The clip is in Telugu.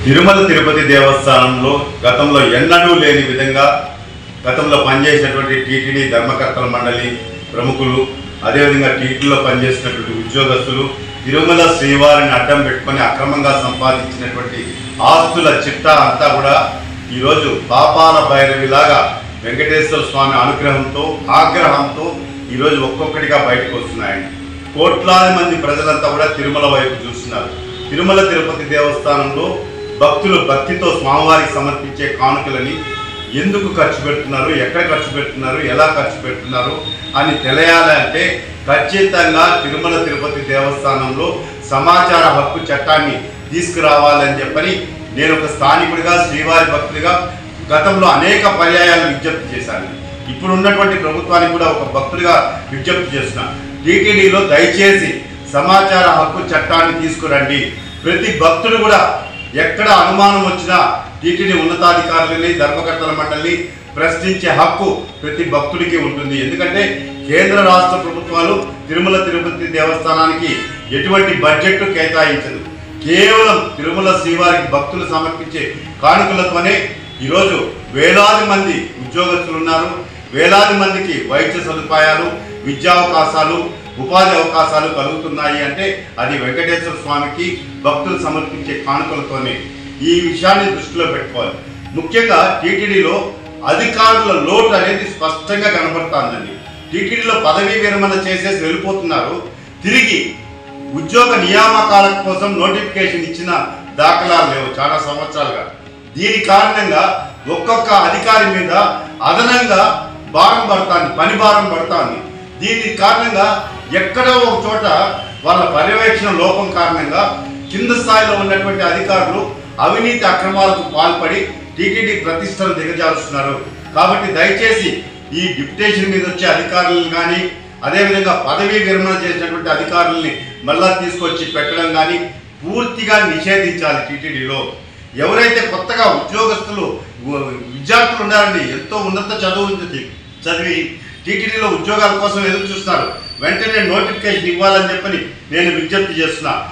తిరుమల తిరుపతి దేవస్థానంలో గతంలో ఎన్నడూ లేని విధంగా గతంలో పనిచేసినటువంటి టీటీడీ ధర్మకర్తల మండలి ప్రముఖులు, అదేవిధంగా టీటీడీలో పనిచేసినటువంటి ఉద్యోగస్తులు తిరుమల శ్రీవారిని అడ్డం పెట్టుకొని అక్రమంగా సంపాదించినటువంటి ఆస్తుల చిట్టా అంతా కూడా ఈరోజు పాపాల భైరవిలాగా వెంకటేశ్వర స్వామి అనుగ్రహంతో ఆగ్రహంతో ఈరోజు ఒక్కొక్కటిగా బయటకు వస్తున్నాయండి. కోట్లాది మంది ప్రజలంతా కూడా తిరుమల వైపు చూస్తున్నారు. తిరుమల తిరుపతి దేవస్థానంలో భక్తులు భక్తితో స్వామివారికి సమర్పించే కానుకలని ఎందుకు ఖర్చు పెడుతున్నారు, ఎక్కడ ఖర్చు పెడుతున్నారు, ఎలా ఖర్చు పెడుతున్నారు అని తెలియాలంటే ఖచ్చితంగా తిరుమల తిరుపతి దేవస్థానంలో సమాచార హక్కు చట్టాన్ని తీసుకురావాలని చెప్పని నేను ఒక స్థానికుడిగా, శ్రీవారి భక్తుడిగా గతంలో అనేక పర్యాయాలు విజ్ఞప్తి చేశాను. ఇప్పుడు ఉన్నటువంటి ప్రభుత్వానికి కూడా ఒక భక్తుడిగా విజ్ఞప్తి చేస్తున్నాను. టీటీడీలో దయచేసి సమాచార హక్కు చట్టాన్ని తీసుకురండి. ప్రతి భక్తుడు కూడా ఎక్కడ అనుమానం వచ్చినా టీటీడీ ఉన్నతాధికారులని, ధర్మకర్తల మండలిని ప్రశ్నించే హక్కు ప్రతి భక్తుడికి ఉంటుంది. ఎందుకంటే కేంద్ర రాష్ట్ర ప్రభుత్వాలు తిరుమల తిరుపతి దేవస్థానానికి ఎటువంటి బడ్జెట్ కేటాయించదు. కేవలం తిరుమల శ్రీవారికి భక్తులు సమర్పించే కానుకలతోనే ఈరోజు వేలాది మంది ఉద్యోగస్తులు ఉన్నారు. వేలాది మందికి వైద్య సదుపాయాలు, విద్యావకాశాలు, ఉపాధి అవకాశాలు కలుగుతున్నాయి అంటే అది వెంకటేశ్వర స్వామికి భక్తులు సమర్పించే కానుకలతోనే. ఈ విషయాన్ని దృష్టిలో పెట్టుకోవాలి. ముఖ్యంగా టీటీడీలో అధికారుల లోటు అనేది స్పష్టంగా కనబడుతుందండి. టీటీడీలో పదవీ విరమణ చేసేసి వెళ్ళిపోతున్నారు. తిరిగి ఉద్యోగ నియామకాల కోసం నోటిఫికేషన్ ఇచ్చిన దాఖలాలు లేవు చాలా సంవత్సరాలుగా. దీని కారణంగా ఒక్కొక్క అధికారి మీద అదనంగా భారం పడుతుంది, పని భారం పడుతుంది. దీని కారణంగా ఎక్కడో ఒక చోట వాళ్ళ పర్యవేక్షణ లోపం కారణంగా కింద స్థాయిలో ఉన్నటువంటి అధికారులు అవినీతి అక్రమాలకు పాల్పడి టీటీడీ ప్రతిష్టను దిగజారుస్తున్నారు. కాబట్టి దయచేసి ఈ డిప్యుటేషన్ మీద వచ్చే అధికారులను కానీ, అదేవిధంగా పదవీ విరమణ చేసినటువంటి అధికారుల్ని మళ్ళా తీసుకొచ్చి పెట్టడం కానీ పూర్తిగా నిషేధించాలి. టీటీడీలో ఎవరైతే కొత్తగా ఉద్యోగస్తులు, విద్యార్థులు ఉన్నారండి, ఎంతో ఉన్నత చదివి టీటీడీలో ఉద్యోగాల కోసం ఎదురు చూస్తున్నారు, వెంటనే నోటిఫికేషన్ ఇవ్వాలని చెప్పని నేను విజ్ఞప్తి చేస్తున్నా.